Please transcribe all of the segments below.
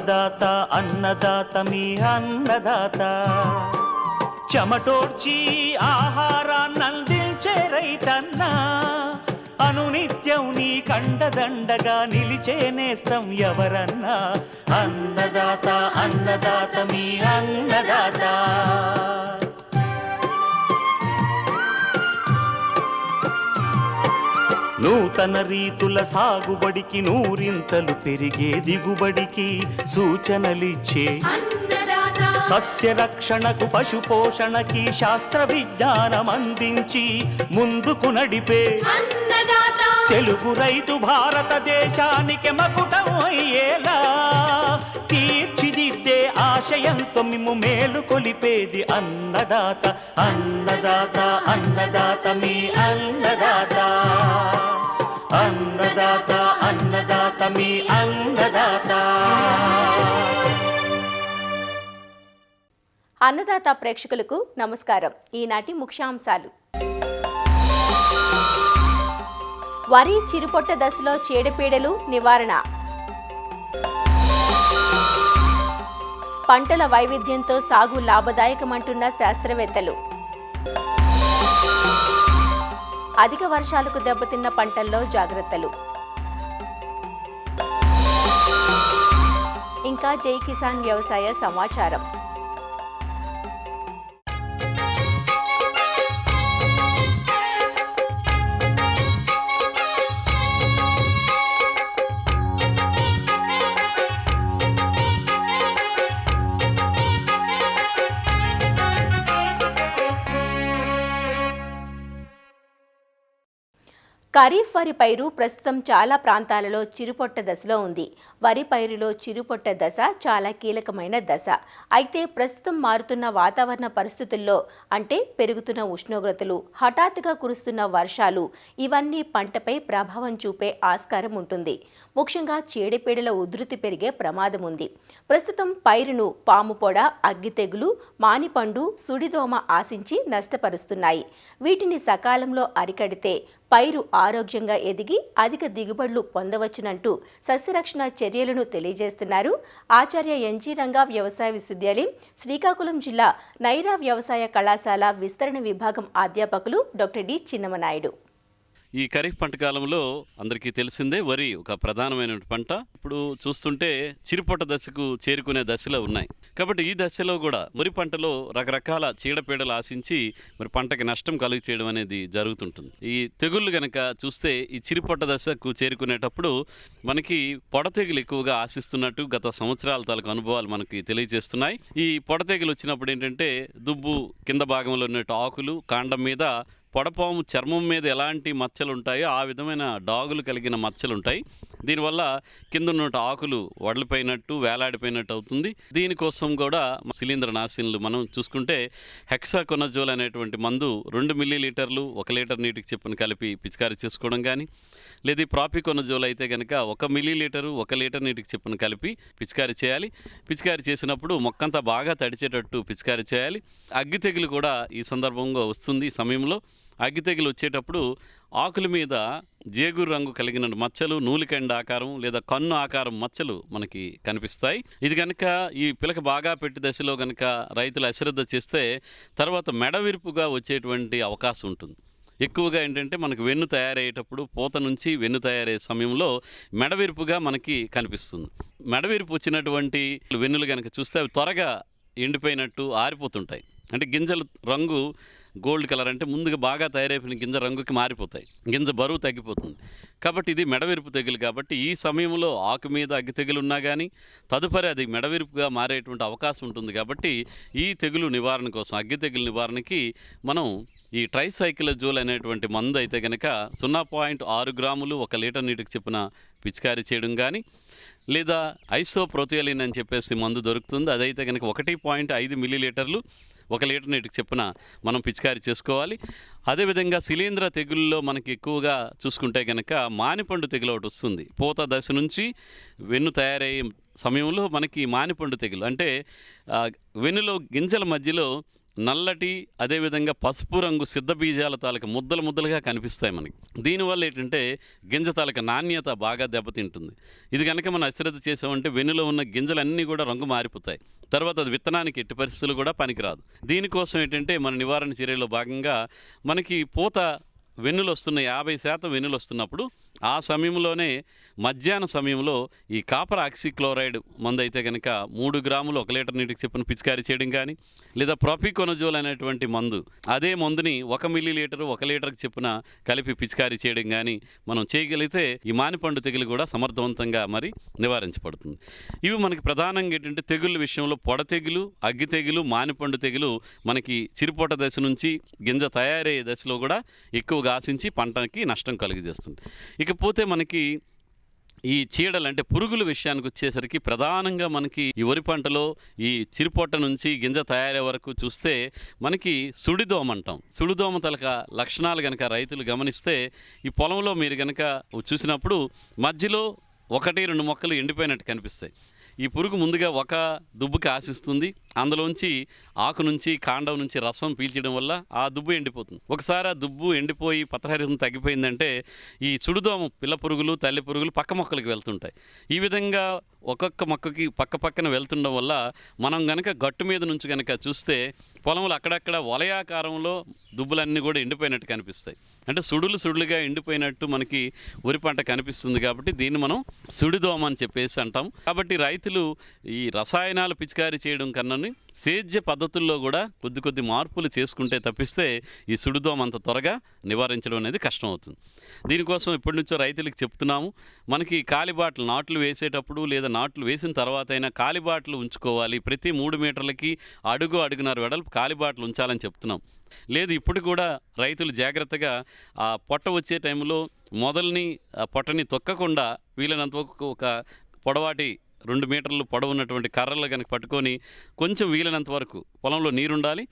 అన్నదాత అన్నదాత మీ అన్నదాత చెమటోడ్చి ఆహారాన్నందించే రైతన్న అనునిత్యం నీ కండదండగా నిలిచే నేస్తం ఎవరన్నా అన్నదాత అన్నదాత మీ అన్నదాత. నూతన రీతుల సాగుబడికి నూరింతలు పెరిగే దిగుబడికి సూచనలిచ్చే సస్య రక్షణకు పశు పోషణకి శాస్త్ర విజ్ఞానం అందించి ముందుకు నడిపే తెలుగు రైతు భారతదేశానికి మకుటం అయ్యేలా తీర్చిదిద్దే ఆశయంతో మిమ్ము మేలు కొలిపేది అన్నదాత అన్నదాత అన్నదాత మీ అన్నదాత అన్నదాత అన్నదాత మీ అన్నదాత. అన్నదాత ప్రేక్షకులకు నమస్కారం. ఈనాటి ముఖ్యాంశాలు: వరి చిరుపొట్ట దశలో చీడపీడలు నివారణ, పంటల వైవిధ్యంతో సాగు లాభదాయకమంటున్న శాస్త్రవేత్తలు, అధిక వర్షాలకు దెబ్బతిన్న పంటల్లో జాగ్రత్తలు, ఇంకా జై కిసాన్ వ్యవసాయ సమాచారం. ఖరీఫ్ వరి పైరు ప్రస్తుతం చాలా ప్రాంతాలలో చిరుపొట్ట దశలో ఉంది. వరి పైరులో చిరుపొట్ట దశ చాలా కీలకమైన దశ. అయితే ప్రస్తుతం మారుతున్న వాతావరణ పరిస్థితుల్లో, అంటే పెరుగుతున్న ఉష్ణోగ్రతలు, హఠాత్తుగా కురుస్తున్న వర్షాలు, ఇవన్నీ పంటపై ప్రభావం చూపే ఆస్కారం ఉంటుంది. ముఖ్యంగా చీడపీడల ఉధృతి పెరిగే ప్రమాదం ఉంది. ప్రస్తుతం పైరును పాము పొడ, అగ్గి తెగులు, మానిపండు, సుడిదోమ ఆశించి నష్టపరుస్తున్నాయి. వీటిని సకాలంలో అరికడితే పైరు ఆరోగ్యంగా ఎదిగి అధిక దిగుబడులు పొందవచ్చునంటూ సస్యరక్షణ చర్యలను తెలియజేస్తున్నారు ఆచార్య ఎన్జీ రంగా వ్యవసాయ విశ్వవిద్యాలయం, శ్రీకాకుళం జిల్లా నైరా వ్యవసాయ కళాశాల విస్తరణ విభాగం అధ్యాపకులు డాక్టర్ డి చిన్నమనాయుడు. ఈ ఖరీఫ్ పంట కాలంలో అందరికీ తెలిసిందే, వరి ఒక ప్రధానమైన పంట. ఇప్పుడు చూస్తుంటే చిరుపొట్ట దశకు చేరుకునే దశలో ఉన్నాయి. కాబట్టి ఈ దశలో కూడా వరి పంటలో రకరకాల చీడపీడలు ఆశించి మరి పంటకి నష్టం కలుగు చేయడం అనేది జరుగుతుంటుంది. ఈ తెగుళ్ళు గనక చూస్తే ఈ చిరుపొట్ట దశకు చేరుకునేటప్పుడు మనకి పొడ తెగులు ఎక్కువగా ఆశిస్తున్నట్టు గత సంవత్సరాల తాలూకు అనుభవాలు మనకి తెలియజేస్తున్నాయి. ఈ పొడ తెగులు వచ్చినప్పుడు ఏంటంటే దుబ్బు కింద భాగంలో ఉన్నట్టు ఆకులు, కాండం మీద పొడపాము చర్మం మీద ఎలాంటి మచ్చలు ఉంటాయో ఆ విధమైన డాగులు కలిగిన మచ్చలు ఉంటాయి. దీనివల్ల కింద ఉన్న ఆకులు వడలిపోయినట్టు, వేలాడిపోయినట్టు అవుతుంది. దీనికోసం కూడా శిలీంద్రనాశినులు మనం చూసుకుంటే హెక్సాకొనజోల్ అనేటువంటి మందు 2 మిల్లీలీటర్లు 1 లీటర్ నీటికి చెప్పుని కలిపి పిచికారీ చేసుకోవడం కానీ, లేదా ప్రాపికొనజోల్ అయితే కనుక 1 మిల్లీలీటరు 1 లీటర్ నీటికి చెప్పుని కలిపి పిచికారీ చేయాలి. పిచికారీ చేసినప్పుడు మొక్కంతా బాగా తడిచేటట్టు పిచికారీ చేయాలి. అగ్గి తెగులు కూడా ఈ సందర్భంగా వస్తుంది. ఈ సమయంలో అగ్గి తెగులు వచ్చేటప్పుడు ఆకుల మీద జేగురు రంగు కలిగిన మచ్చలు, నూలికండ ఆకారం లేదా కన్ను ఆకారం మచ్చలు మనకి కనిపిస్తాయి. ఇది కనుక ఈ పిలక బాగా పెట్టి దశలో కనుక రైతులు అశ్రద్ధ చేస్తే తర్వాత మెడవిరుపుగా వచ్చేటువంటి అవకాశం ఉంటుంది. ఎక్కువగా ఏంటంటే మనకు వెన్ను తయారయ్యేటప్పుడు, పూత నుంచి వెన్ను తయారయ్యే సమయంలో మెడవిరుపుగా మనకి కనిపిస్తుంది. మెడవిరుపు వచ్చినటువంటి వెన్నులు కనుక చూస్తే అవి త్వరగా ఎండిపోయినట్టు ఆరిపోతుంటాయి. అంటే గింజల రంగు గోల్డ్ కలర్, అంటే ముందుగా బాగా తయారైపోయిన గింజ రంగుకి మారిపోతాయి, గింజ బరువు తగ్గిపోతుంది. కాబట్టి ఇది మెడవిరుపు తెగులు. కాబట్టి ఈ సమయంలో ఆకు మీద అగ్గి తెగులు ఉన్నా కానీ తదుపరి అది మెడవిరుపుగా మారేటువంటి అవకాశం ఉంటుంది. కాబట్టి ఈ తెగులు నివారణ కోసం, అగ్గి తెగులు నివారణకి మనం ఈ ట్రైసైక్లోజోల్ అనేటువంటి మందు అయితే కనుక 0.6 గ్రాములు 1 లీటర్ నీటికి చొప్పున పిచికారీ చేయడం కానీ, లేదా ఐసోప్రోథియోలిన్ అని చెప్పేసి మందు దొరుకుతుంది. అదైతే కనుక 1.5 మిల్లీలీటర్లు 1 లీటర్ నీటికి చొప్పున మనం పిచికారీ చేసుకోవాలి. అదేవిధంగా శిలీంద్ర తెగుల్లో మనకి ఎక్కువగా చూసుకుంటే కనుక మానిపండు తెగులు ఒకటి వస్తుంది. పూత దశ నుంచి వెన్ను తయారయ్యే సమయంలో మనకి మానిపండు తెగులు, అంటే వెన్నులో గింజల మధ్యలో నల్లటి అదేవిధంగా పసుపు రంగు సిద్ధ బీజాల తాలూకా ముద్దలు ముద్దలుగా కనిపిస్తాయి మనకి. దీనివల్ల ఏంటంటే గింజ తాలూకా నాణ్యత బాగా దెబ్బతింటుంది. ఇది కనుక మనం అశ్రద్ధ చేసామంటే వెన్నులో ఉన్న గింజలన్నీ కూడా రంగు మారిపోతాయి. తర్వాత అది విత్తనానికి ఎట్టి పరిస్థితులు కూడా పనికిరాదు. దీనికోసం ఏంటంటే మన నివారణ చర్యలో భాగంగా మనకి పూత వెన్నులు వస్తున్న 50% వెన్నులు వస్తున్నప్పుడు ఆ సమయంలోనే మధ్యాహ్న సమయంలో ఈ కాపర్ ఆక్సిక్లోరైడ్ మందు అయితే కనుక 3 గ్రాములు 1 లీటర్ నీటికి చెప్పిన పిచికారీ చేయడం కానీ, లేదా ప్రొపికొనజోల్ అనేటువంటి మందు అదే మందుని 1 మిల్లీలీటరు 1 లీటర్కి చెప్పిన కలిపి పిచికారీ చేయడం కానీ మనం చేయగలిగితే ఈ మానిపండు తెగులు కూడా సమర్థవంతంగా మరి నివారించబడుతుంది. ఇవి మనకి ప్రధానంగా ఏంటంటే తెగుళ్ళ విషయంలో పొడ తెగులు, అగ్గి తెగులు, మానిపండు తెగులు మనకి చిరుపొట దశ నుంచి గింజ తయారయ్యే దశలో కూడా ఎక్కువగా ఆశించి పంటకి నష్టం కలుగజేస్తుంది. ఇకపోతే మనకి ఈ చీడలు అంటే పురుగుల విషయానికి వచ్చేసరికి ప్రధానంగా మనకి ఈ వరి పంటలో ఈ చిరుపొట్ట నుంచి గింజ తయారయ్యే వరకు చూస్తే మనకి సుడిదోమ అంటాం. సుడిదోమ తలక లక్షణాలు కనుక రైతులు గమనిస్తే ఈ పొలంలో మీరు కనుక చూసినప్పుడు మధ్యలో 1-2 మొక్కలు ఎండిపోయినట్టు కనిపిస్తాయి. ఈ పురుగు ముందుగా ఒక దుబ్బుకి ఆశిస్తుంది, అందులోంచి ఆకు నుంచి కాండం నుంచి రసం పీల్చడం వల్ల ఆ దుబ్బు ఎండిపోతుంది. ఒకసారి ఆ దుబ్బు ఎండిపోయి పత్రహరితం తగ్గిపోయిందంటే ఈ సుడిదోమ పిల్ల పురుగులు, తల్లి పురుగులు పక్క మొక్కలకు వెళ్తుంటాయి. ఈ విధంగా ఒక్కొక్క మొక్కకి పక్కన వెళ్తుండడం వల్ల మనం గనక గట్టు మీద నుంచి కనుక చూస్తే పొలంలో అక్కడక్కడ వలయాకారంలో దుబ్బులన్నీ కూడా ఎండిపోయినట్టు కనిపిస్తాయి. అంటే సుడులుగా ఎండిపోయినట్టు మనకి వరి పంట కనిపిస్తుంది. కాబట్టి దీన్ని మనం సుడిదోమ అని చెప్పేసి అంటాం. కాబట్టి రైతులు ఈ రసాయనాలు పిచికారీ చేయడం కన్నా సేద్య పద్ధతుల్లో కూడా కొద్ది మార్పులు చేసుకుంటే తప్పిస్తే ఈ సుడిదోమ అంత త్వరగా నివారించడం అనేది కష్టం అవుతుంది. దీనికోసం ఇప్పటి నుంచో రైతులకు చెప్తున్నాము. మనకి కాలిబాటలు నాట్లు వేసేటప్పుడు లేదా నాట్లు వేసిన తర్వాత అయినా కాలిబాటలు ఉంచుకోవాలి. ప్రతి 3 మీటర్లకి అడుగున్నర వెడల్పు కాలిబాటలు ఉంచాలని చెప్తున్నాం. లేదు ఇప్పుడు కూడా రైతులు జాగ్రత్తగా ఆ పొట్ట వచ్చే టైంలో మొదల్ని పొట్టని తొక్కకుండా వీలైనంత ఒక పొడవాటి 2 మీటర్లు పొడవున్నటువంటి కర్రలు కనుక పట్టుకొని కొంచెం వీలైనంత వరకు పొలంలో నీరుండాలి,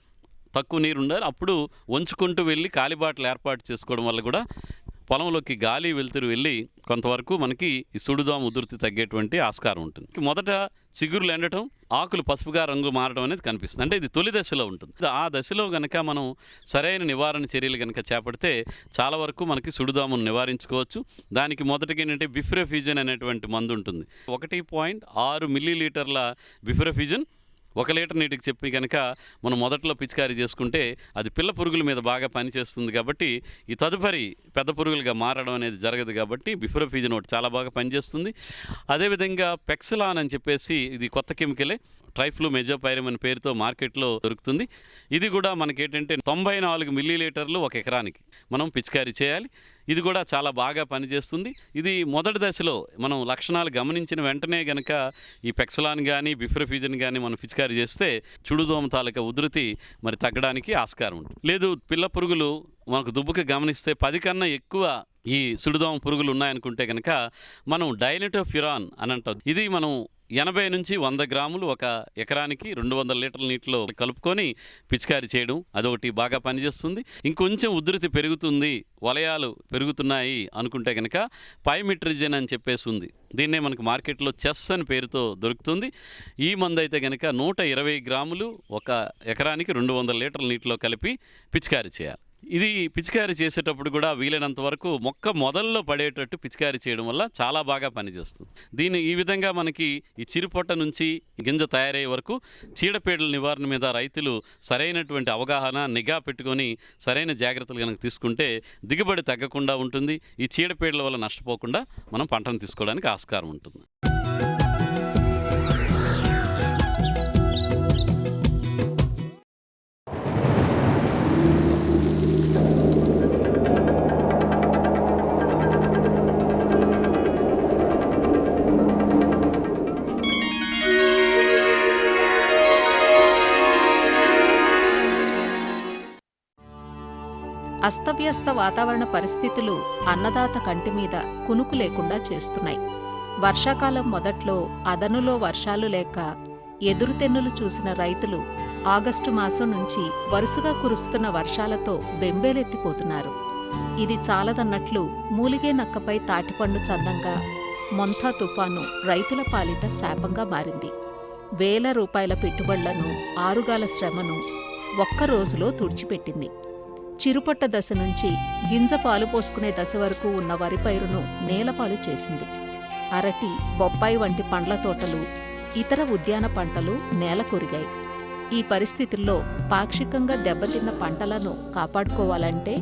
తక్కువ నీరు ఉండాలి, అప్పుడు వంచుకుంటూ వెళ్ళి కాలిబాటలు ఏర్పాటు చేసుకోవడం వల్ల కూడా పొలంలోకి గాలి వెలుతురు వెళ్ళి కొంతవరకు మనకి ఈ సుడిదోమ ఉధృతి తగ్గేటువంటి ఆస్కారం ఉంటుంది. మొదట చిగురులు ఎండటం, ఆకులు పసుపుగా రంగు మారడం అనేది కనిపిస్తుంది. అంటే ఇది తొలి దశలో ఉంటుంది. ఆ దశలో కనుక మనం సరైన నివారణ చర్యలు కనుక చేపడితే చాలా వరకు మనకి సుడిదోమను నివారించుకోవచ్చు. దానికి మొదటిగా ఏంటంటే బిఫ్రెఫ్యూజన్ అనేటువంటి మందు ఉంటుంది. 1.6 మిల్లీలీటర్ల బిఫ్రెఫ్యూజన్ 1 లీటర్ నీటికి చెప్పి కనుక మనం మొదట్లో పిచికారీ చేసుకుంటే అది పిల్ల పురుగుల మీద బాగా పనిచేస్తుంది. కాబట్టి ఈ తదుపరి పెద్ద పురుగులుగా మారడం అనేది జరగదు. కాబట్టి బిఫ్రెఫ్యూజన్ ఒకటి చాలా బాగా పనిచేస్తుంది. అదేవిధంగా పెక్సిలాన్ అని చెప్పేసి ఇది కొత్త కెమికలే, ట్రైఫ్లూమెజోపైరిమ్ అనే పేరుతో మార్కెట్లో దొరుకుతుంది. ఇది కూడా మనకేంటంటే 94 మిల్లీలీటర్లు 1 ఎకరానికి మనం పిచికారీ చేయాలి. ఇది కూడా చాలా బాగా పనిచేస్తుంది. ఇది మొదటి దశలో మనం లక్షణాలు గమనించిన వెంటనే కనుక ఈ పెక్సిలాన్ కానీ బిఫ్రెఫ్యూజన్ కానీ మనం పిచికారీ చేస్తే సుడిదోమ తాలూకా ఉధృతి మరి తగ్గడానికి ఆస్కారం ఉంటుంది. లేదు పిల్ల పురుగులు మనకు దుబ్బుకి గమనిస్తే 10 కన్నా ఎక్కువ ఈ సుడిదోమ పురుగులు ఉన్నాయనుకుంటే కనుక మనం డైనిటోఫ్యురాన్ అని అంటాం. ఇది మనం 80 నుంచి 100 గ్రాములు 1 ఎకరానికి 200 లీటర్ల నీటిలో కలుపుకొని పిచికారీ చేయడం అదొకటి బాగా పనిచేస్తుంది. ఇంకొంచెం ఉధృతి పెరుగుతుంది, వలయాలు పెరుగుతున్నాయి అనుకుంటే కనుక పైమిట్రిజన్ అని చెప్పేసి ఉంది. దీన్నే మనకు మార్కెట్లో చెస్ అని పేరుతో దొరుకుతుంది. ఈ మందు అయితే కనుక 120 గ్రాములు 1 ఎకరానికి 200 లీటర్ల నీటిలో కలిపి పిచికారీ చేయాలి. ఇది పిచికారీ చేసేటప్పుడు కూడా వీలైనంత వరకు మొక్క మొదల్లో పడేటట్టు పిచికారీ చేయడం వల్ల చాలా బాగా పనిచేస్తుంది. ఈ విధంగా మనకి ఈ చిరుపొట్ట నుంచి గింజ తయారయ్యే వరకు చీడపీడల నివారణ మీద రైతులు సరైనటువంటి అవగాహన, నిఘా పెట్టుకొని సరైన జాగ్రత్తలు కనుక తీసుకుంటే దిగుబడి తగ్గకుండా ఉంటుంది. ఈ చీడపీడల వల్ల నష్టపోకుండా మనం పంటను తీసుకోవడానికి ఆస్కారం ఉంటుంది. అస్తవ్యస్త వాతావరణ పరిస్థితులు అన్నదాత కంటి మీద కునుకు లేకుండా చేస్తున్నాయి. వర్షాకాలం మొదట్లో అదనులో వర్షాలు లేక ఎదురుతెన్నులు చూసిన రైతులు ఆగస్టు మాసం నుంచి వరుసగా కురుస్తున్న వర్షాలతో బెంబేలెత్తిపోతున్నారు. ఇది చాలదన్నట్లు మూలిగే నక్కపై తాటిపండు చందంగా మొంతా తుఫాను రైతుల పాలిట శాపంగా మారింది. వేల రూపాయల పెట్టుబడులను, ఆరుగాల శ్రమను ఒక్క రోజులో తుడిచిపెట్టింది. చిరుపొట్ట దశ నుంచి గింజ పాలు పోసుకునే దశ వరకు ఉన్న వరి పైరును నేలపాలు చేసింది. అరటి, బొప్పాయి వంటి పండ్ల తోటలు, ఇతర ఉద్యాన పంటలు నేల కొరిగాయి. ఈ పరిస్థితుల్లో పాక్షికంగా దెబ్బతిన్న పంటలను కాపాడుకోవాలంటే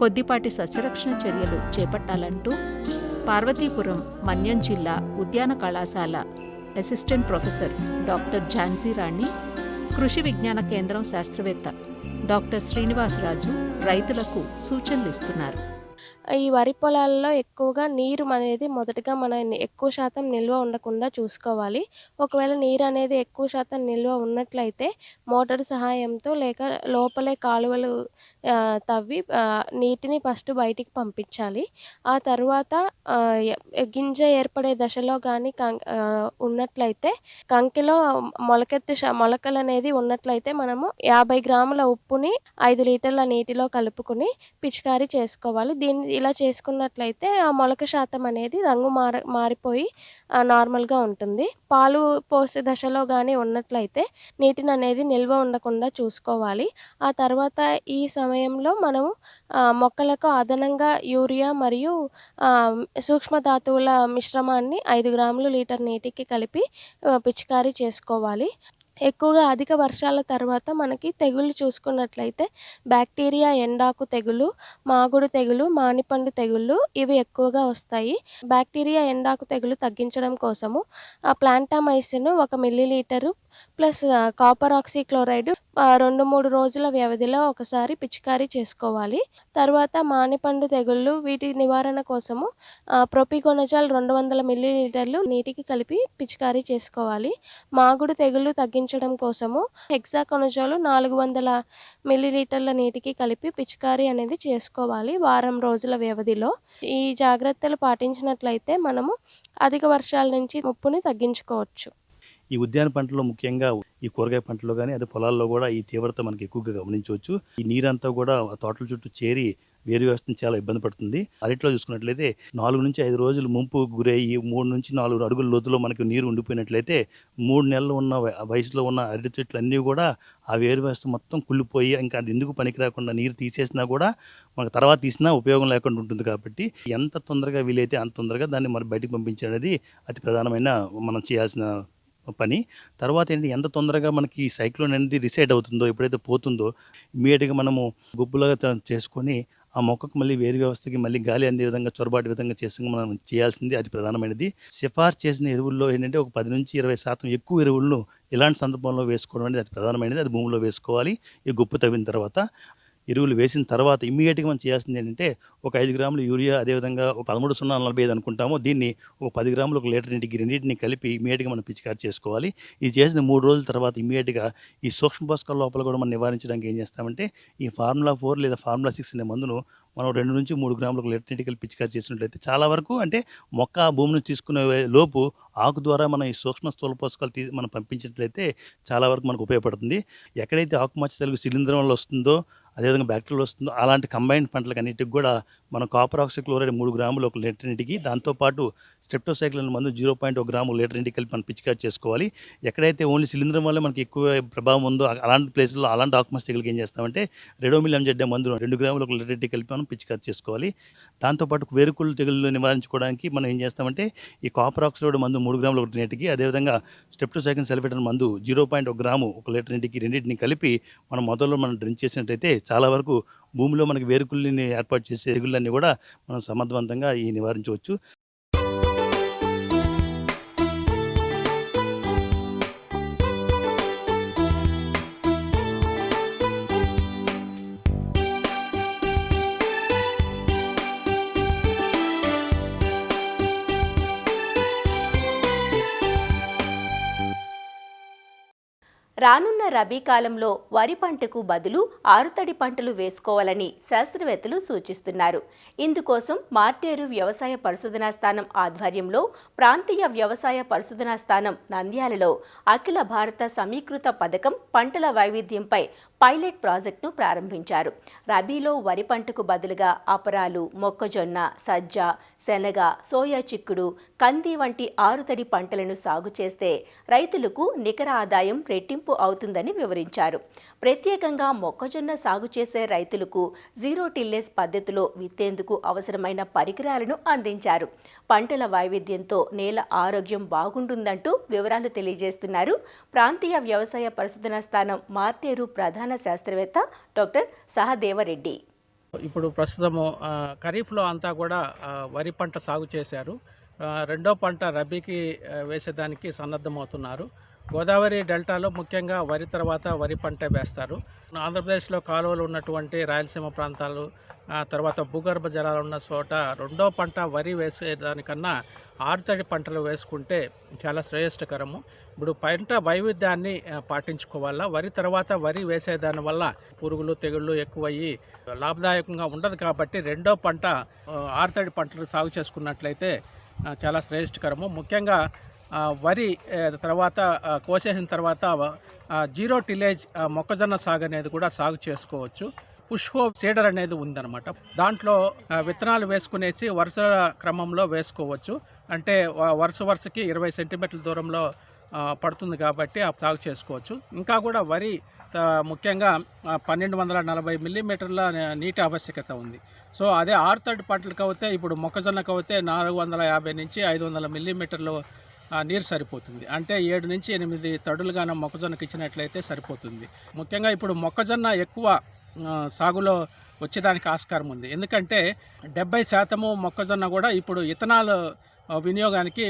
కొద్దిపాటి సస్యరక్షణ చర్యలు చేపట్టాలంటూ పార్వతీపురం మన్యం జిల్లా ఉద్యాన కళాశాల అసిస్టెంట్ ప్రొఫెసర్ డాక్టర్ ఝాన్సీ రాణి, కృషి విజ్ఞాన కేంద్రం శాస్త్రవేత్త డాక్టర్ శ్రీనివాసరాజు రైతులకు సూచనలిస్తున్నారు. ఈ వరి పొలాల్లో ఎక్కువగా నీరు అనేది మొదటగా మనం ఎక్కువ శాతం నిల్వ ఉండకుండా చూసుకోవాలి. ఒకవేళ నీరు అనేది ఎక్కువ శాతం నిల్వ ఉన్నట్లయితే మోటార్ సహాయంతో లేక లోపలే కాలువలు తవ్వి నీటిని ఫస్ట్ బయటికి పంపించాలి. ఆ తర్వాత గింజ ఏర్పడే దశలో కానీ ఉన్నట్లయితే కంకిలో మొలకలు అనేది ఉన్నట్లయితే మనము 50 గ్రాముల ఉప్పుని 5 లీటర్ల నీటిలో కలుపుకుని పిచికారీ చేసుకోవాలి. దీన్ని ఇలా చేసుకున్నట్లయితే ఆ మొలక శాతం అనేది రంగు మారిపోయి నార్మల్గా ఉంటుంది. పాలు పోసే దశలో కానీ ఉన్నట్లయితే నీటిని అనేది నిల్వ ఉండకుండా చూసుకోవాలి. ఆ తర్వాత ఈ సమయంలో మనము మొక్కలకు అదనంగా యూరియా మరియు సూక్ష్మ ధాతువుల మిశ్రమాన్ని 5 గ్రాములు లీటర్ నీటికి కలిపి పిచికారీ చేసుకోవాలి. ఎక్కువగా అధిక వర్షాల తర్వాత మనకి తెగుళ్ళు చూసుకున్నట్లయితే బ్యాక్టీరియా ఎండాకు తెగులు, మాగుడు తెగులు, మానిపండు తెగుళ్ళు ఇవి ఎక్కువగా వస్తాయి. బ్యాక్టీరియా ఎండాకు తెగులు తగ్గించడం కోసము plantamycin 1 millilitre plus copper oxychloride 2-3 రోజుల వ్యవధిలో ఒకసారి పిచికారీ చేసుకోవాలి. తర్వాత మానిపండు తెగుళ్ళు వీటి నివారణ కోసము ప్రొపికోనజాల్ 200 మిల్లీలీటర్లు నీటికి కలిపి పిచికారీ చేసుకోవాలి. మాగుడు తెగుళ్ళు తగ్గించడం కోసము హెక్సాకొనజోల్ 400 మిల్లీలీటర్ల నీటికి కలిపి పిచికారీ అనేది చేసుకోవాలి వారం రోజుల వ్యవధిలో. ఈ జాగ్రత్తలు పాటించినట్లయితే మనము అధిక వర్షాల నుంచి ముప్పుని తగ్గించుకోవచ్చు. ఈ ఉద్యాన పంటలో ముఖ్యంగా ఈ కూరగాయ పంటలో కానీ అదే పొలాల్లో కూడా ఈ తీవ్రత మనకి ఎక్కువగా గమనించవచ్చు. ఈ నీరంతా కూడా తోటల చుట్టూ చేరి వేరు వ్యవస్థను చాలా ఇబ్బంది పడుతుంది. అరటిలో చూసుకున్నట్లయితే 4 నుంచి 5 రోజులు ముంపు గురయ్యి 3 నుంచి 4 అడుగుల లోతులో మనకు నీరు ఉండిపోయినట్లయితే 3 నెలలు ఉన్న వయసులో ఉన్న అరటి చెట్లు అన్నీ కూడా ఆ వేరు వ్యవస్థ మొత్తం కుళ్ళిపోయి ఇంకా అది ఎందుకు పనికి రాకుండా నీరు తీసేసినా కూడా మనకు తర్వాత తీసినా ఉపయోగం లేకుండా ఉంటుంది. కాబట్టి ఎంత తొందరగా వీలైతే అంత తొందరగా దాన్ని మరి బయటకు పంపించేది అతి ప్రధానమైన మనం చేయాల్సిన పని. తర్వాత ఏంటి, ఎంత తొందరగా మనకి సైక్లోన్ అనేది రిసైడ్ అవుతుందో, ఎప్పుడైతే పోతుందో ఇమ్మీడియట్గా మనము గుబ్బులుగా చేసుకొని ఆ మొక్కకు మళ్ళీ వేరు వ్యవస్థకి మళ్ళీ గాలి అందే విధంగా చొరబాటు విధంగా చేసి మనం చేయాల్సింది అతి ప్రధానమైనది. సిఫార్సు చేసిన ఎరువుల్లో ఏంటంటే ఒక 10 నుంచి 20% ఎక్కువ ఎరువులను ఇలాంటి సందర్భంలో వేసుకోవడం అనేది అతి ప్రధానమైనది. అది భూమిలో వేసుకోవాలి. ఈ గుప్పు తవ్విన తర్వాత ఎరువులు వేసిన తర్వాత ఇమ్మీడియట్గా మనం చేయాల్సింది ఏంటంటే ఒక 5 గ్రాములు యూరియా, అదేవిధంగా ఒక 13,045 అనుకుంటామో దీన్ని ఒక 10 గ్రాములు 1 లీటర్ నీటికి రెండింటిని కలిపి ఇమ్మీడియట్గా మనం పిచికారీ చేసుకోవాలి. ఇది చేసిన 3 రోజుల తర్వాత ఇమ్మీడియట్గా ఈ సూక్ష్మ పోషకాల లోపల కూడా మనం నివారించడానికి ఏం చేస్తామంటే ఈ ఫార్ములా 4 లేదా ఫార్ములా 6 అనే మందును మనం 2 నుంచి 3 గ్రాములు 1 లీటర్ నీటికి పిచికారీ చేసినట్లయితే చాలా వరకు అంటే మొక్క ఆ భూమి నుంచి తీసుకునే లోపు ఆకు ద్వారా మనం ఈ సూక్ష్మ స్థూల పోషకాలు మనం పంపించినట్లయితే చాలా వరకు మనకు ఉపయోగపడుతుంది. ఎక్కడైతే ఆకుమచ్చ తెగులు శిలీంధ్రం వల్ల వస్తుందో, అదేవిధంగా బ్యాక్టీరియల్ వస్తుందో అలాంటి కంబైన్డ్ పంటలకు అన్నిటికి కూడా మనం కాపర్ ఆక్సీక్లోరైడ్ 3 గ్రాములు 1 లీటర్ నీటికి, దాంతోపాటు స్ట్రెప్టోసైక్లిన్ మందు 0.1 గ్రాము లీటర్ నీటికి కలిపి మనం పిచికారీ చేసుకోవాలి. ఎక్కడైతే ఓన్లీ శిలీంధ్రం వల్ల మనకి ఎక్కువ ప్రభావం ఉందో అలాంటి ప్లేస్లో అలాంటి ఆకుమచ్చ తెగులకి ఏం చేస్తామంటే రెడోమిల్ ఎంజెడ్ మందు 2 గ్రాములు 1 లీటర్ నీటికి కలిపి మనం పిచికారీ చేసుకోవాలి. దాంతోపాటు వేరుకుళ్ళు తెగులు నివారించుకోవడానికి మనం ఏం చేస్తామంటే ఈ కాపర్ ఆక్సైడ్ మందు 3 గ్రాములు 1 నీటికి, అదేవిధంగా స్ట్రెప్టోసైక్లిన్ సల్ఫేట్ మందు 0.1 గ్రాము 1 లీటర్ నీటికి రెండింటిని కలిపి మనం మొదల్లో మనం డ్రింక్ చేసినట్టయితే చాలా వరకు భూమిలో మనకి వేరుకుళ్ళని ఏర్పాటు చేసే తెగుళ్ళన్నీ కూడా మనం సమర్థవంతంగా నివారించవచ్చు. రానున్న రబీ కాలంలో వరి పంటకు బదులు ఆరుతడి పంటలు వేసుకోవాలని శాస్త్రవేత్తలు సూచిస్తున్నారు. ఇందుకోసం మార్టేరు వ్యవసాయ పరిశోధనా స్థానం ఆధ్వర్యంలో ప్రాంతీయ వ్యవసాయ పరిశోధనా స్థానం నంద్యాలలో అఖిల భారత సమీకృత పథకం పంటల వైవిధ్యంపై పైలట్ ప్రాజెక్టును ప్రారంభించారు. రబీలో వరి పంటకు బదులుగా అపరాలు, మొక్కజొన్న, సజ్జ, శనగ, సోయా చిక్కుడు, కంది వంటి ఆరుతడి పంటలను సాగు చేస్తే రైతులకు నికర ఆదాయం రెట్టింపు అవుతుందని వివరించారు. ప్రత్యేకంగా మొక్కజొన్న సాగు చేసే రైతులకు జీరో టిల్లేజ్ పద్ధతిలో విత్తేందుకు అవసరమైన పరికరాలను అందించారు. పంటల వైవిధ్యంతో నేల ఆరోగ్యం బాగుంటుందంటూ వివరాలు తెలియజేస్తున్నారు ప్రాంతీయ వ్యవసాయ పరిశోధనా స్థానం మార్టేరు ప్రధాన శాస్త్రవేత్త డాక్టర్ సహదేవరెడ్డి. ఇప్పుడు ప్రస్తుతము ఖరీఫ్లో అంతా కూడా వరి పంట సాగు చేశారు. రెండో పంట రబీకి వేసేదానికి సన్నద్ధమవుతున్నారు. గోదావరి డెల్టాలో ముఖ్యంగా వరి తర్వాత వరి పంట వేస్తారు. ఆంధ్రప్రదేశ్లో కాలువలు ఉన్నటువంటి రాయలసీమ ప్రాంతాలు, తర్వాత భూగర్భ జలాలు ఉన్న చోట రెండో పంట వరి వేసేదానికన్నా ఆరుతడి పంటలు వేసుకుంటే చాలా శ్రేయస్కరము. ఇప్పుడు పంట వైవిధ్యాన్ని పాటించుకోవాలా. వరి తర్వాత వరి వేసేదాని వల్ల పురుగులు తెగుళ్ళు ఎక్కువయ్యి లాభదాయకంగా ఉండదు. కాబట్టి రెండో పంట ఆరుతడి పంటలు సాగు చేసుకున్నట్లయితే చాలా శ్రేయస్కరము. ముఖ్యంగా వరి తర్వాత కోసేసిన తర్వాత జీరో టిలేజ్ మొక్కజొన్న సాగు అనేది కూడా సాగు చేసుకోవచ్చు. పుష్పో సీడర్ అనేది ఉందన్నమాట. దాంట్లో విత్తనాలు వేసుకునేసి వరుసల క్రమంలో వేసుకోవచ్చు. అంటే వరుసకి 20 సెంటీమీటర్ల దూరంలో పడుతుంది కాబట్టి సాగు చేసుకోవచ్చు. ఇంకా కూడా వరి ముఖ్యంగా 1240 మిల్లీమీటర్ల నీటి ఆవశ్యకత ఉంది. సో అదే ఆరుతడి పంటలకు అయితే ఇప్పుడు మొక్కజొన్నకు అయితే 450 నుంచి 500 మిల్లీమీటర్లు నీరు సరిపోతుంది. అంటే 7 నుంచి 8 తడులుగానే మొక్కజొన్నకి ఇచ్చినట్లయితే సరిపోతుంది. ముఖ్యంగా ఇప్పుడు మొక్కజొన్న ఎక్కువ సాగులో వచ్చేదానికి ఆస్కారం ఉంది. ఎందుకంటే 70% మొక్కజొన్న కూడా ఇప్పుడు ఇథనాల్ వినియోగానికి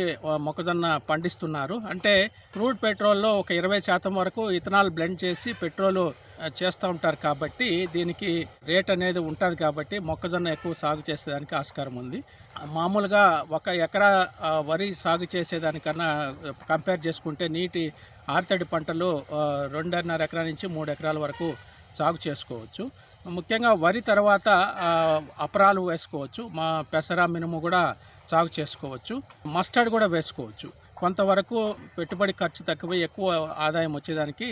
మొక్కజొన్న పండిస్తున్నారు. అంటే క్రూడ్ పెట్రోల్లో ఒక 20% వరకు ఇథనాల్ బ్లెండ్ చేసి పెట్రోలు చేస్తూ ఉంటారు. కాబట్టి దీనికి రేట్ అనేది ఉంటుంది. కాబట్టి మొక్కజొన్న ఎక్కువ సాగు చేసేదానికి ఆస్కారం ఉంది. మామూలుగా 1 ఎకరా వరి సాగు చేసేదానికన్నా కంపేర్ చేసుకుంటే నీటి ఆరుతడి పంటలు 2.5 ఎకరా నుంచి 3 ఎకరాల వరకు సాగు చేసుకోవచ్చు. ముఖ్యంగా వరి తర్వాత అపరాలు వేసుకోవచ్చు. పెసర మినుము కూడా సాగు చేసుకోవచ్చు. మస్టర్డ్ కూడా వేసుకోవచ్చు. కొంతవరకు పెట్టుబడి ఖర్చు తక్కువ, ఎక్కువ ఆదాయం వచ్చేదానికి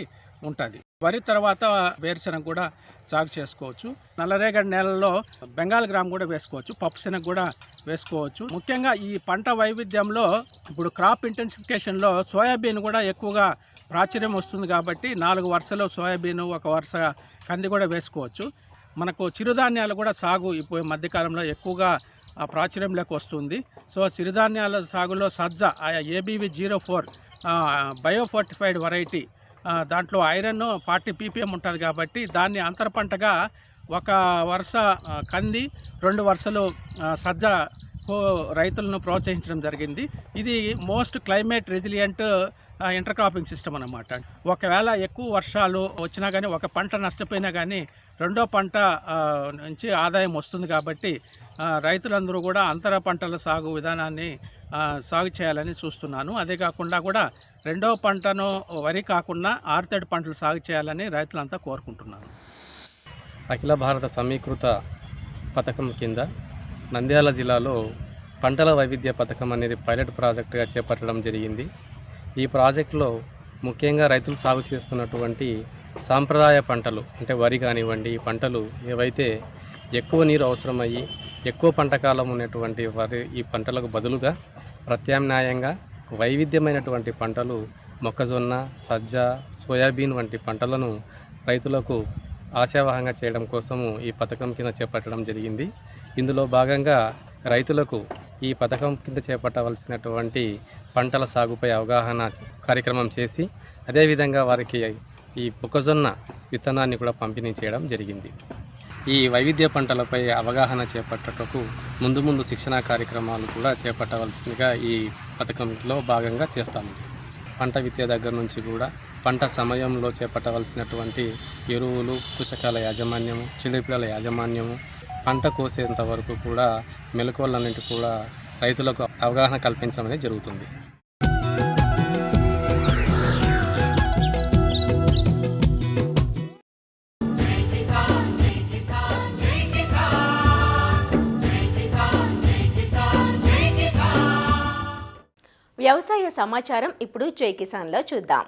ఉంటుంది. వరి తర్వాత వేరుశెనగ కూడా సాగు చేసుకోవచ్చు. నల్లరేగడి నేలల్లో బెంగాల్ గ్రామ్ కూడా వేసుకోవచ్చు. పప్పు శనగ కూడా వేసుకోవచ్చు. ముఖ్యంగా ఈ పంట వైవిధ్యంలో ఇప్పుడు క్రాప్ ఇంటెన్సిఫికేషన్లో సోయాబీన్ కూడా ఎక్కువగా ప్రాచుర్యం వస్తుంది. కాబట్టి 4 వరుసలో సోయాబీన్, 1 వరుస కంది కూడా వేసుకోవచ్చు. మనకు చిరుధాన్యాలు కూడా సాగు ఇప్పుడు మధ్యకాలంలో ఎక్కువగా ప్రాచుర్యంలోకి వస్తుంది. సో సిరిధాన్యాల సాగులో సజ్జ ABV 04 బయోఫోర్టిఫైడ్ వెరైటీ, దాంట్లో ఐరన్ 40 ppm ఉంటుంది. కాబట్టి దాన్ని అంతర పంటగా 1 వరుస కంది, 2 వరుసలు సజ్జ రైతులను ప్రోత్సహించడం జరిగింది. ఇది most climate resilient inter cropping system అన్నమాట. ఒకవేళ ఎక్కువ వర్షాలు వచ్చినా కానీ, ఒక పంట నష్టపోయినా కానీ రెండో పంట నుంచి ఆదాయం వస్తుంది. కాబట్టి రైతులందరూ కూడా అంతర పంటల సాగు విధానాన్ని సాగు చేయాలని చూస్తున్నాను. అదే కాకుండా కూడా రెండో పంటను వరి కాకుండా ఆరుతడి పంటలు సాగు చేయాలని రైతులంతా కోరుకుంటున్నాను. అఖిల భారత సమీకృత పథకం కింద నంద్యాల జిల్లాలో పంటల వైవిధ్య పథకం అనేది పైలట్ ప్రాజెక్టుగా చేపట్టడం జరిగింది. ఈ ప్రాజెక్టులో ముఖ్యంగా రైతులు సాగు చేస్తున్నటువంటి సాంప్రదాయ పంటలు, అంటే వరి కానివ్వండి, ఈ పంటలు ఏవైతే ఎక్కువ నీరు అవసరమయ్యి ఎక్కువ పంట కాలం ఉన్నటువంటి ఈ పంటలకు బదులుగా ప్రత్యామ్నాయంగా వైవిధ్యమైనటువంటి పంటలు మొక్కజొన్న, సజ్జ, సోయాబీన్ వంటి పంటలను రైతులకు ఆశావహంగా చేయడం కోసము ఈ పథకం కింద చేపట్టడం జరిగింది. ఇందులో భాగంగా రైతులకు ఈ పథకం కింద చేపట్టవలసినటువంటి పంటల సాగుపై అవగాహన కార్యక్రమం చేసి, అదేవిధంగా వారికి ఈ మొక్కజొన్న విత్తనాన్ని కూడా పంపిణీ చేయడం జరిగింది. ఈ వైవిధ్య పంటలపై అవగాహన చేపట్టటకు ముందు శిక్షణా కార్యక్రమాలు కూడా చేపట్టవలసిందిగా ఈ పథకంలో భాగంగా చేస్తాము. పంట విత్తే దగ్గర నుంచి కూడా పంట సమయంలో చేపట్టవలసినటువంటి ఎరువులు, పోషకాల యాజమాన్యము, చిలిపిల యాజమాన్యము, పంట కోసేంత వరకు కూడా మెలకువలన్నింటి కూడా రైతులకు అవగాహన కల్పించడం అనేది జరుగుతుంది. వ్యవసాయ సమాచారం ఇప్పుడు జై కిసాన్లో చూద్దాం.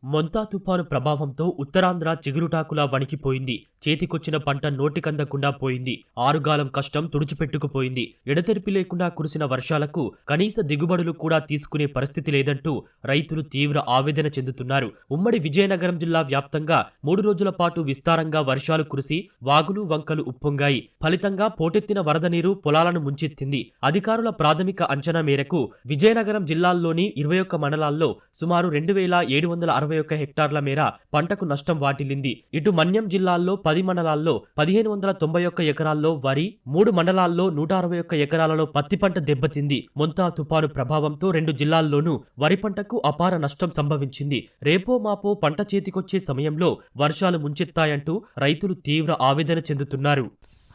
మొంతా తుపాను ప్రభావంతో ఉత్తరాంధ్ర చిగురుటాకులా వణికిపోయింది. చేతికొచ్చిన పంట నోటికందకుండా పోయింది. ఆరుగాలం కష్టం తుడిచిపెట్టుకుపోయింది. ఎడతెరిపి లేకుండా కురిసిన వర్షాలకు కనీస దిగుబడులు కూడా తీసుకునే పరిస్థితి లేదంటూ రైతులు తీవ్ర ఆవేదన చెందుతున్నారు. ఉమ్మడి విజయనగరం జిల్లా వ్యాప్తంగా 3 రోజుల పాటు విస్తారంగా వర్షాలు కురిసి వాగులు వంకలు ఉప్పొంగాయి. ఫలితంగా పోటెత్తిన వరద నీరు పొలాలను ముంచెత్తింది. అధికారుల ప్రాథమిక అంచనా మేరకు విజయనగరం జిల్లాల్లోని 21 మండలాల్లో సుమారు 2761 హెక్టార్ల మేర పంటకు నష్టం వాటిల్లింది. ఇటు మన్యం జిల్లాల్లో 10 మండలాల్లో 1591 ఎకరాల్లో వరి, 3 మండలాల్లో 161 ఎకరాలలో పత్తి పంట దెబ్బతింది. మొంతా తుపాను ప్రభావంతో 2 జిల్లాల్లోనూ వరి పంటకు అపార నష్టం సంభవించింది. రేపో మాపో పంట చేతికొచ్చే సమయంలో వర్షాలు ముంచెత్తాయంటూ రైతులు తీవ్ర ఆవేదన చెందుతున్నారు.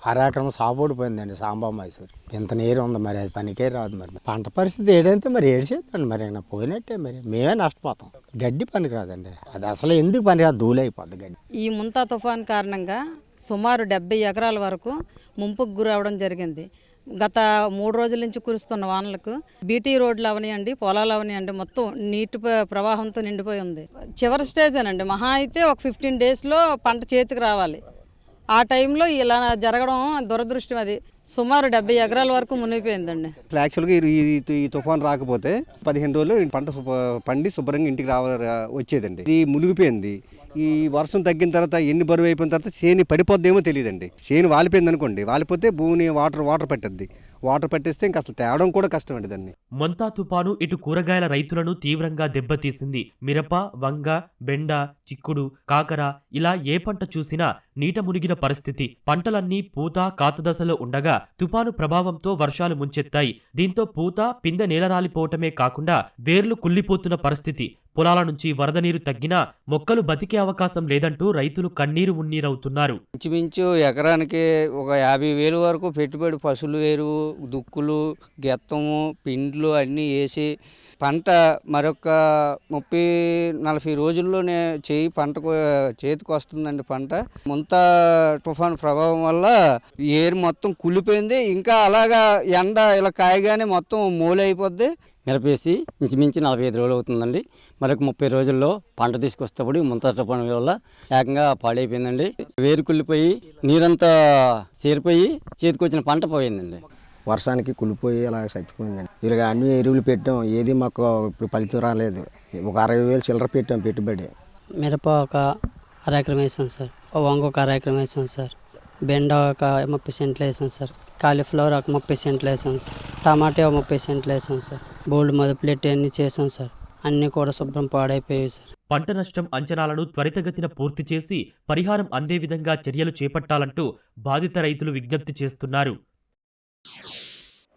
అరెకరం సాబోడిపోయిందండి సాంబా మైసూర్. ఇంత నీరు ఉంది, మరి అది పనికే రాదు. మరి పంట పరిస్థితి ఏడంతే మరి ఏడ్చేద్దండి. మరి పోయినట్టే, మరి మేమే నష్టపోతాం. గడ్డి పనికి రాదండి, అది అసలు ఎందుకు పని రాదు, ధూళైపోద్ది గడ్డి. ఈ ముంతా తుఫాన్ కారణంగా సుమారు 70 ఎకరాల వరకు ముంపుకు గురవడం జరిగింది. గత 3 రోజుల నుంచి కురుస్తున్న వానలకు బీటీ రోడ్లు అవనియండి, పొలాలు అవనియండి, మొత్తం నీటి ప్రవాహంతో నిండిపోయి ఉంది. చివరి స్టేజేనండి, మహా అయితే ఒక 15 డేస్లో పంట చేతికి రావాలి. ఆ టైంలో ఇలా జరగడం దురదృష్టం. అది సుమారు 70 ఎకరాల వరకు మునిగిపోయిందండి. యాక్చువల్గా ఈ తుఫాన్ రాకపోతే 15 రోజులు పంట పండి శుభ్రంగా ఇంటికి వచ్చేదండి. ఇది మునిగిపోయింది. ఈ వర్షం తగ్గిన తర్వాత ఎన్ని బరువు అయిపోయిన తర్వాత చేను పడిపోద్దేమో తెలియదండి. చేను వాలిపోయింది అనుకోండి, వాలిపోతే భూమిని వాటర్ పట్టద్ది. వాటర్ పట్టేస్తే ఇంకా అసలు తేవడం కూడా కష్టం అండి దాన్ని. మొంతా తుపాను ఇటు కూరగాయల రైతులను తీవ్రంగా దెబ్బతీసింది. మిరప, వంగ, బెండ, చిక్కుడు, కాకర ఇలా ఏ పంట చూసినా నీట మునిగిన పరిస్థితి. పంటలన్నీ పూత కాత దశలో ఉండగా తుపాను ప్రభావంతో వర్షాలు ముంచెత్తాయి. దీంతో పూత పిందె నేలరాలిపోవటమే కాకుండా వేర్లు కుళ్లిపోతున్న పరిస్థితి. పొలాల నుంచి వరద నీరు తగ్గినా మొక్కలు బతికే అవకాశం లేదంటూ రైతులు కన్నీరు మున్నీరవుతున్నారు. ఇంచుమించు ఎకరానికి ఒక 50,000 వరకు పెట్టుబడి, పశువులు ఎరువు, దుక్కులు, గెత్తము, పిండ్లు అన్నీ వేసి పంట మరొక 30-40 రోజుల్లోనే పంటకు చేతికి వస్తుందండి. పంట ముంతా తుఫాన్ ప్రభావం వల్ల ఏరు మొత్తం కుళ్ళిపోయింది. ఇంకా అలాగా ఎండ ఇలా కాయగానే మొత్తం మూలైపోద్ది. మిరపేసి ఇంచుమించు 45 రోజులు అవుతుందండి. మరొక 30 రోజుల్లో పంట తీసుకొస్తేప్పుడు ముంతా తుఫాను వల్ల ఏకంగా పాడైపోయిందండి. వేరు కుళ్ళిపోయి నీరంతా చేరిపోయి చేతికొచ్చిన పంట పోయిందండి. వర్షానికి కుళ్ళిపోయి అలా చచ్చిపోయిందండి. ఇలాగ అన్ని ఎరువులు పెట్టాం, ఏది మాకు ఇప్పుడు ఫలితం రాలేదు. ఒక 60,000 చిల్లర పెట్టాం పెట్టుబడి. మిరప ఒక 1/2 ఎకరం వేసాం సార్, వంగ ఒక 1/2 ఎకరం వేసాం సార్, బెండ ఒక 30 సెంట్లు వేసాం సార్, కాలీఫ్లవర్ ఒక 30 సెంట్లు వేసాం సార్, టమాటా ఒక 30 సెంట్లు వేసాం సార్, బోల్డ్ మదుపులెట్టి అన్నీ చేసాం సార్. అన్నీ కూడా శుభ్రం పాడైపోయాయి సార్. పంట నష్టం అంచనాలను త్వరితగతిన పూర్తి చేసి పరిహారం అందే విధంగా చర్యలు చేపట్టాలంటూ బాధిత రైతులు విజ్ఞప్తి చేస్తున్నారు.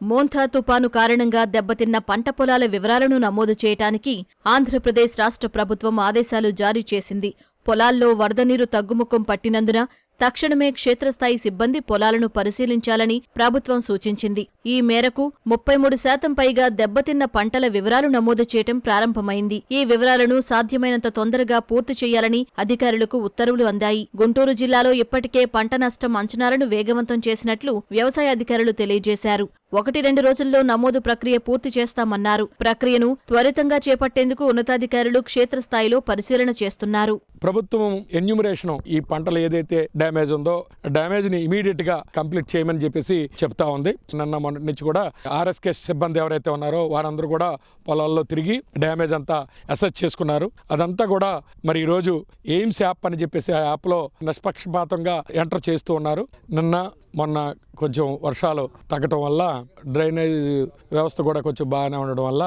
మోంతా తుపాను కారణంగా దెబ్బతిన్న పంట పొలాల వివరాలను నమోదు చేయటానికి ఆంధ్రప్రదేశ్ రాష్ట్ర ప్రభుత్వం ఆదేశాలు జారీ చేసింది. పొలాల్లో వరద నీరు తగ్గుముఖం పట్టినందున తక్షణమే క్షేత్రస్థాయి సిబ్బంది పొలాలను పరిశీలించాలని ప్రభుత్వం సూచించింది. ఈ మేరకు 33% పైగా దెబ్బతిన్న పంటల వివరాలు నమోదు చేయటం ప్రారంభమైంది. ఈ వివరాలను సాధ్యమైనంత తొందరగా పూర్తి చేయాలని అధికారులకు ఉత్తర్వులు అందాయి. గుంటూరు జిల్లాలో ఇప్పటికే పంట నష్టం అంచనాలను వేగవంతం చేసినట్లు వ్యవసాయ అధికారులు తెలియజేశారు. 1-2 రోజుల్లో నమోదు ప్రక్రియ పూర్తి చేస్తామన్నారు. ప్రక్రియను త్వరితంగా చేపట్టేందుకు ఉన్నతాధికారులు క్షేత్రస్థాయిలో పరిశీలన చేస్తున్నారు. ప్రభుత్వం ఎన్యూమరేషన్ ఈ పంటలు ఏదైతే డ్యామేజ్ ఉందో డ్యామేజ్ ని ఇమీడియట్ గా కంప్లీట్ చేయమని చెప్పేసి చెప్తా ఉంది. నిన్న మొన్నటి నుంచి కూడా ఆర్ఎస్కే సిబ్బంది ఎవరైతే ఉన్నారో వారందరూ కూడా పొలాల్లో తిరిగి డ్యామేజ్ అంతా అసెస్ చేసుకున్నారు. అదంతా కూడా మరి ఈ రోజు ఎయిమ్స్ యాప్ అని చెప్పేసి ఆ యాప్ లో నిష్పక్షపాతంగా ఎంటర్ చేస్తూ ఉన్నారు. నిన్న మొన్న కొంచెం వర్షాలు తగ్గటం వల్ల డ్రైనేజ్ వ్యవస్థ కూడా కొంచెం బాగానే ఉండడం వల్ల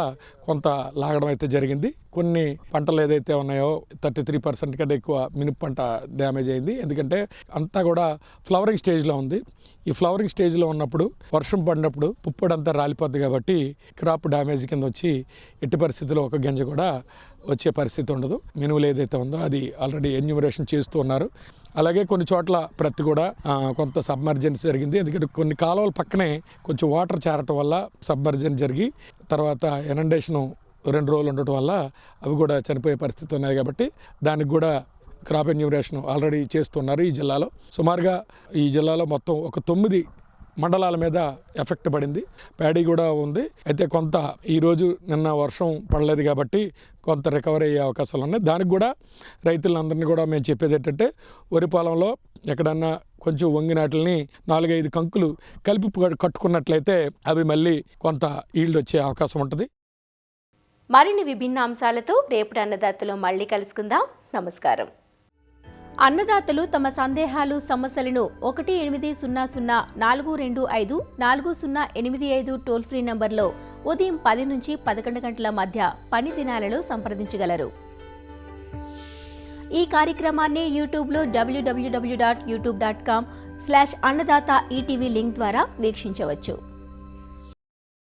కొంత లాగడం అయితే జరిగింది. కొన్ని పంటలు ఏదైతే ఉన్నాయో 33% కంటే ఎక్కువ మినుపు పంట డ్యామేజ్ అయింది. ఎందుకంటే అంతా కూడా ఫ్లవరింగ్ స్టేజ్లో ఉంది. ఈ ఫ్లవరింగ్ స్టేజ్లో ఉన్నప్పుడు వర్షం పడినప్పుడు పుప్పొడంతా రాలిపోద్ది కాబట్టి క్రాప్ డ్యామేజ్ కింద వచ్చి ఎట్టి పరిస్థితుల్లో ఒక గింజ కూడా వచ్చే పరిస్థితి ఉండదు. మినువులు ఏదైతే ఉందో అది ఆల్రెడీ ఎన్యూమరేషన్ చేస్తూ ఉన్నారు. అలాగే కొన్ని చోట్ల ప్రతి కూడా కొంత సబ్మర్జెన్స్ జరిగింది. ఎందుకంటే కొన్ని కాలువల పక్కనే కొంచెం వాటర్ చేరటం వల్ల సబ్మర్జెన్స్ జరిగి తర్వాత ఎనండేషను 2 రోజులు ఉండటం వల్ల అవి కూడా చనిపోయే పరిస్థితి ఉన్నాయి. కాబట్టి దానికి కూడా క్రాప్ ఎన్యూమరేషన్ ఆల్రెడీ చేస్తున్నారు. ఈ జిల్లాలో సుమారుగా ఈ జిల్లాలో మొత్తం ఒక 9 మండలాల మీద ఎఫెక్ట్ పడింది. ప్యాడీ కూడా ఉంది. అయితే కొంత ఈరోజు నిన్న వర్షం పడలేదు కాబట్టి కొంత రికవరీ అయ్యే అవకాశాలు ఉన్నాయి. దానికి కూడా రైతులందరినీ కూడా మేము చెప్పేది ఏంటంటే వరి పొలంలో ఎక్కడన్నా కొంచెం వంగినాటిని 4-5 కంకులు కలిపి కట్టుకున్నట్లయితే అవి మళ్ళీ కొంత ఈల్డ్ వచ్చే అవకాశం ఉంటుంది. మరిన్ని విభిన్న అంశాలతో రేపటి అన్నదాతలో మళ్ళీ కలుసుకుందాం. నమస్కారం. అన్నదాతలు తమ సందేహాలు, సమస్యలను 18004254085 టోల్ ఫ్రీ నంబర్లో ఉదయం 10 నుంచి 11 గంటల మధ్య పని దినాలలో సంప్రదించగలరు. ఈ కార్యక్రమాన్ని యూట్యూబ్లో www.youtube.com/annadata ETV లింక్ ద్వారా వీక్షించవచ్చు.